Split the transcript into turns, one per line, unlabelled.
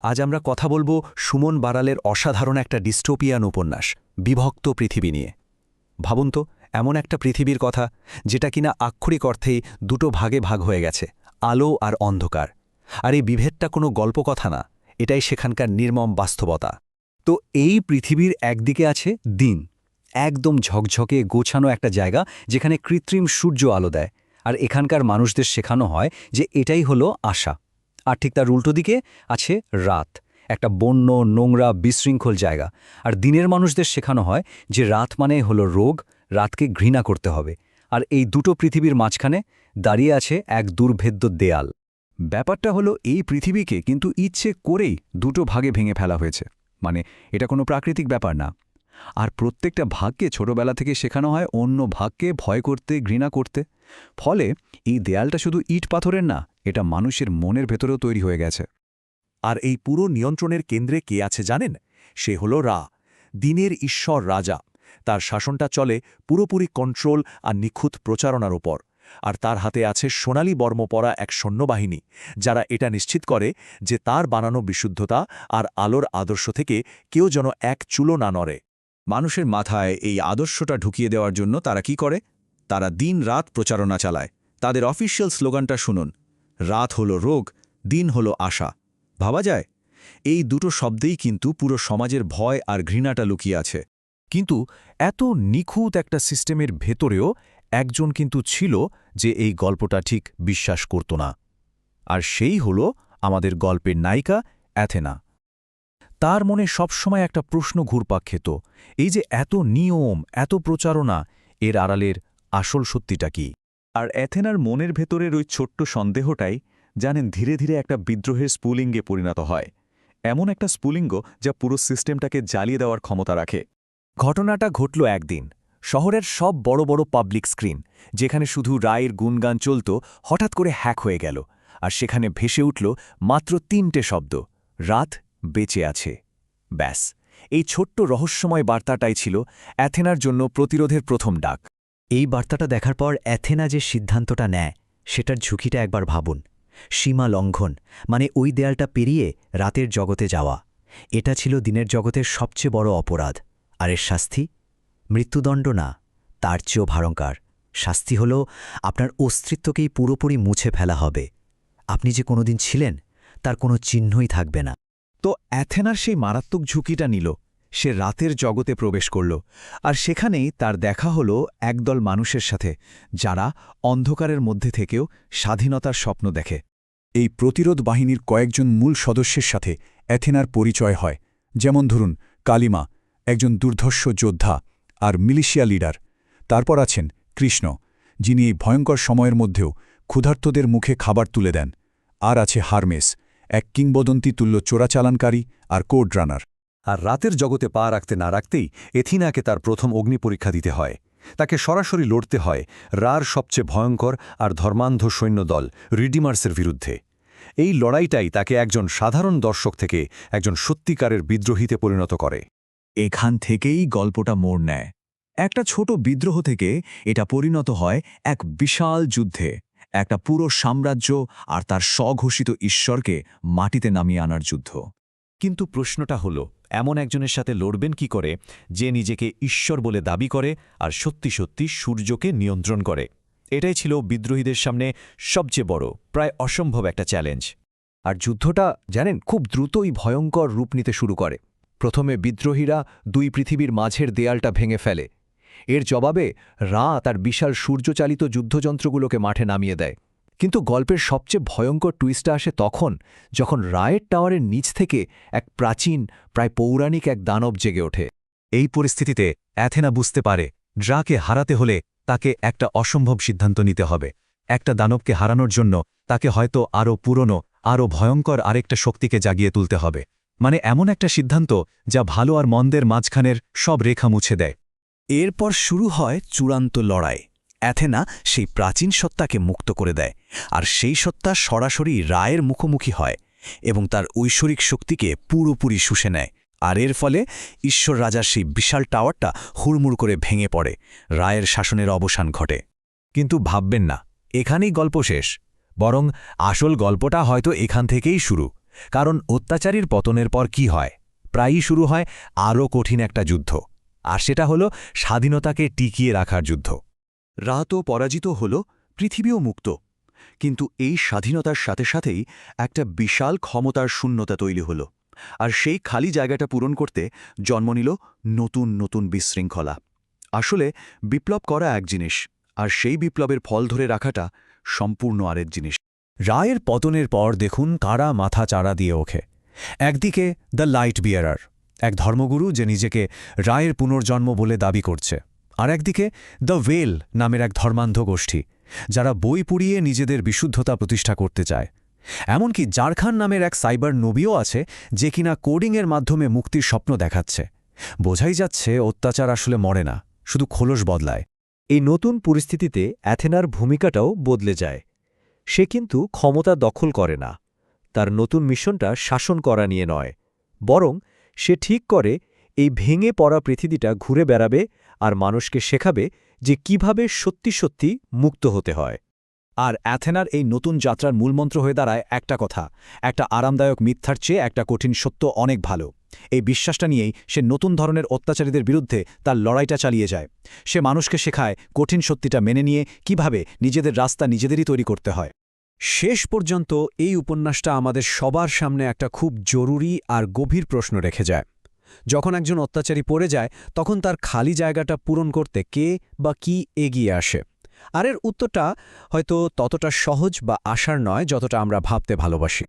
আজ আমরা কথা বলবো সুমন বারালের অসাধারণ একটা ডিস্টোপিয়ান উপন্যাস বিভক্ত পৃথিবী নিয়ে। ভাবুন তো, এমন একটা পৃথিবীর কথা যেটা কিনা আক্ষরিক অর্থেই দুটো ভাগে ভাগ হয়ে গেছে, আলো আর অন্ধকার। আর এই বিভেদটা কোনো গল্পকথা না, এটাই সেখানকার নির্মম বাস্তবতা। তো এই পৃথিবীর একদিকে আছে দিন, একদম ঝকঝকে গোছানো একটা জায়গা যেখানে কৃত্রিম সূর্য আলো দেয়, আর এখানকার মানুষদের শেখানো হয় যে এটাই হলো আশা। আর ঠিক তার উল্টো দিকে আছে রাত, একটা বন্য নোংরা বিশৃঙ্খল জায়গা। আর দিনের মানুষদের শেখানো হয় যে রাত মানে হলো রোগ, রাতকে ঘৃণা করতে হবে। আর এই দুটো পৃথিবীর মাঝখানে দাঁড়িয়ে আছে এক দুর্ভেদ্য দেয়াল। ব্যাপারটা হলো, এই পৃথিবীকে কিন্তু ইচ্ছে করেই দুটো ভাগে ভেঙে ফেলা হয়েছে। মানে এটা কোনো প্রাকৃতিক ব্যাপার না। আর প্রত্যেকটা ভাগকে ছোটবেলা থেকে শেখানো হয় অন্য ভাগকে ভয় করতে, ঘৃণা করতে। ফলে এই দেয়ালটা শুধু ইট পাথরের না, এটা মানুষের মনের ভেতরেও তৈরি হয়ে গেছে।
আর এই পুরো নিয়ন্ত্রণের কেন্দ্রে কে আছে জানেন? সে হল রা, দিনের ঈশ্বর রাজা। তার শাসনটা চলে পুরোপুরি কন্ট্রোল আর নিখুঁত প্রচারণার উপর। আর তার হাতে আছে সোনালি বর্ম পরা এক সৈন্যবাহিনী, যারা এটা নিশ্চিত করে যে তার বানানো বিশুদ্ধতা আর আলোর আদর্শ থেকে কেউ যেন এক চুলো না নড়ে।
মানুষের মাথায় এই আদর্শটা ঢুকিয়ে দেওয়ার জন্য তারা কি করে? তারা দিন রাত প্রচারণা চালায়। তাদের অফিসিয়াল স্লোগানটা শুনুন: রাত হলো রোগ, দিন হলো আশা। ভাবা যায়, এই দুটো শব্দেই কিন্তু পুরো সমাজের ভয় আর ঘৃণাটা লুকিয়ে আছে।
কিন্তু এত নিখুঁত একটা সিস্টেমের ভেতরেও একজন কিন্তু ছিল যে এই গল্পটা ঠিক বিশ্বাস করত না। আর সেই হল আমাদের গল্পের নায়িকা অ্যাথেনা। তার মনে সবসময় একটা প্রশ্ন ঘুরপাক খেত, এই যে এত নিয়ম, এত প্রচারণা, এর আড়ালের আসল সত্যিটা কি? আর অ্যাথেনার মনের ভেতরের ওই ছোট্ট সন্দেহটাই জানেন ধীরে ধীরে একটা বিদ্রোহের স্ফুলিঙ্গে পরিণত হয়। এমন একটা স্ফুলিঙ্গ যা পুরো সিস্টেমটাকে জ্বালিয়ে দেওয়ার ক্ষমতা রাখে। ঘটনাটা ঘটল একদিন। শহরের সব বড় বড় পাবলিক স্ক্রিন, যেখানে শুধু রায়ের গুণগান চলত, হঠাৎ করে হ্যাক হয়ে গেল। আর সেখানে ভেসে উঠল মাত্র ৩টে শব্দ: রাত বেঁচে আছে। ব্যাস, এই ছোট্ট রহস্যময় বার্তাটাই ছিল অ্যাথেনার জন্য প্রতিরোধের প্রথম ডাক।
এই বার্তাটা দেখার পর অ্যাথেনা যে সিদ্ধান্তটা নেয়, সেটার ঝুঁকিটা একবার ভাবুন। সীমা লঙ্ঘন, মানে ওই দেয়ালটা পেরিয়ে রাতের জগতে যাওয়া। এটা ছিল দিনের জগতের সবচেয়ে বড় অপরাধ। আর এর শাস্তি? মৃত্যুদণ্ড না, তার চেয়েও ভয়ঙ্কর শাস্তি হল আপনার অস্তিত্বকেই পুরোপুরি মুছে ফেলা হবে। আপনি যে কোনোদিন ছিলেন, তার কোনো চিহ্নই থাকবে না।
তো অ্যাথেনার সেই মারাত্মক ঝুঁকিটা নিল। সে রাতের জগতে প্রবেশ করল, আর সেখানেই তার দেখা হলো একদল মানুষের সাথে, যারা অন্ধকারের মধ্যে থেকেও স্বাধীনতার স্বপ্ন দেখে।
এই প্রতিরোধ বাহিনীর কয়েকজন মূল সদস্যের সাথে অ্যাথেনার পরিচয় হয়। যেমন ধরুন কালিমা, একজন দুর্ধর্ষ যোদ্ধা আর মিলিশিয়া লিডার। তারপর আছেন কৃষ্ণ, যিনি এই ভয়ঙ্কর সময়ের মধ্যেও ক্ষুধার্তদের মুখে খাবার তুলে দেন। আর আছে হারমেস, এক কিংবদন্তি তুল্য চোরাচালানকারী আর কোড রানার।
আর রাতের জগতে পা রাখতে না রাখতেই এথিনাকে তার প্রথম অগ্নি পরীক্ষা দিতে হয়। তাকে সরাসরি লড়তে হয় রার সবচেয়ে ভয়ঙ্কর আর ধর্মান্ধ সৈন্যদল রিডিমার্সের বিরুদ্ধে। এই লড়াইটাই তাকে একজন সাধারণ দর্শক থেকে একজন সত্যিকারের বিদ্রোহীতে পরিণত করে।
এখান থেকেই গল্পটা মোড় নেয়। একটা ছোট বিদ্রোহ থেকে এটা পরিণত হয় এক বিশাল যুদ্ধে, একটা পুরো সাম্রাজ্য আর তার স্বঘোষিত ঈশ্বরকে মাটিতে নামিয়ে আনার যুদ্ধ। কিন্তু প্রশ্নটা হলো, এমন একজনের সাথে লড়বেন কি করে যে নিজেকে ঈশ্বর বলে দাবি করে আর সত্যি সত্যি সূর্যকে নিয়ন্ত্রণ করে? এটাই ছিল বিদ্রোহীদের সামনে সবচেয়ে বড়, প্রায় অসম্ভব একটা চ্যালেঞ্জ। আর যুদ্ধটা জানেন খুব দ্রুতই ভয়ঙ্কর রূপ নিতে শুরু করে। প্রথমে বিদ্রোহীরা দুই পৃথিবীর মাঝের দেয়ালটা ভেঙে ফেলে। এর জবাবে রা তার বিশাল সূর্যচালিত যুদ্ধযন্ত্রগুলোকে মাঠে নামিয়ে দেয়। কিন্তু গল্পের সবচেয়ে ভয়ঙ্কর টুইস্টটা আসে তখন, যখন রায়ের টাওয়ারের নিচ থেকে এক প্রাচীন, প্রায় পৌরাণিক এক দানব জেগে ওঠে। এই পরিস্থিতিতে অ্যাথেনা বুঝতে পারে ড্রাকে হারাতে হলে তাকে একটা অসম্ভব সিদ্ধান্ত নিতে হবে। একটা দানবকে হারানোর জন্য তাকে হয়তো আরও পুরনো, আরও ভয়ঙ্কর আরেকটা শক্তিকে জাগিয়ে তুলতে হবে। মানে এমন একটা সিদ্ধান্ত যা ভালো আর মন্দের মাঝখানের সব রেখা মুছে দেয়।
এরপর শুরু হয় চূড়ান্ত লড়াই। অ্যাথেনা সেই প্রাচীন সত্তাকে মুক্ত করে দেয়, আর সেই সত্তা সরাসরি রায়ের মুখোমুখি হয় এবং তার ঐশ্বরিক শক্তিকে পুরোপুরি শুষে নেয়। আর এর ফলে ঈশ্বর রাজার সেই বিশাল টাওয়ারটা হুড়মুড় করে ভেঙে পড়ে, রায়ের শাসনের অবসান ঘটে।
কিন্তু ভাববেন না এখানেই গল্প শেষ, বরং আসল গল্পটা হয়তো এখান থেকেই শুরু।
কারণ অত্যাচারীর পতনের পর কি হয়? প্রায়ই শুরু হয় আরও কঠিন একটা যুদ্ধ, আর সেটা হলো স্বাধীনতাকে টিকিয়ে রাখার যুদ্ধ।
রাতও পরাজিত হল, পৃথিবীও মুক্ত। কিন্তু এই স্বাধীনতার সাথে সাথেই একটা বিশাল ক্ষমতার শূন্যতা তৈরি হল, আর সেই খালি জায়গাটা পূরণ করতে জন্ম নিল নতুন নতুন বিশৃঙ্খলা। আসলে বিপ্লব করা এক জিনিস, আর সেই বিপ্লবের ফল ধরে রাখাটা সম্পূর্ণ আরেক জিনিস।
রায়ের পতনের পর দেখুন কারা মাথা চাড়া দিয়ে ওঠে। একদিকে দ্য লাইট বিয়ারার, এক ধর্মগুরু যে নিজেকে রায়ের পুনর্জন্ম বলে দাবি করছে, আর একদিকে দ্য ওয়েল নামের এক ধর্মান্ধ গোষ্ঠী, যারা বই পুড়িয়ে নিজেদের বিশুদ্ধতা প্রতিষ্ঠা করতে চায়। এমনকি জারখান নামের এক সাইবার নবীও আছে, যে কিনা কোডিংয়ের মাধ্যমে মুক্তির স্বপ্ন দেখাচ্ছে। বোঝাই যাচ্ছে অত্যাচার আসলে মরে না, শুধু খোলস বদলায়।
এই নতুন পরিস্থিতিতে অ্যাথেনার ভূমিকাটাও বদলে যায়। সে কিন্তু ক্ষমতা দখল করে না। তার নতুন মিশনটা শাসন করা নিয়ে নয়, বরং সে ঠিক করে এই ভেঙে পড়া পৃথিবীটা ঘুরে বেড়াবে আর মানুষকে শেখাবে যে কিভাবে সত্যি সত্যি মুক্ত হতে হয়।
আর অ্যাথেনার এই নতুন যাত্রার মূলমন্ত্র হয়ে দাঁড়ায় একটা কথা: একটা আরামদায়ক মিথ্যার চেয়ে একটা কঠিন সত্য অনেক ভালো। এই বিশ্বাসটা নিয়েই সে নতুন ধরনের অত্যাচারীদের বিরুদ্ধে তার লড়াইটা চালিয়ে যায়। সে মানুষকে শেখায় কঠিন সত্যিটা মেনে নিয়ে কিভাবে নিজেদের রাস্তা নিজেদেরই তৈরি করতে হয়। শেষ পর্যন্ত এই উপন্যাসটা আমাদের সবার সামনে একটা খুব জরুরি আর গভীর প্রশ্ন রেখে যায়। যখন একজন অত্যাচারী পড়ে যায়, তখন তার খালি জায়গাটা পূরণ করতে কে বা কি এগিয়ে আসে? আর এর উত্তরটা হয়তো ততটা সহজ বা আশার নয় যতটা আমরা ভাবতে ভালোবাসি।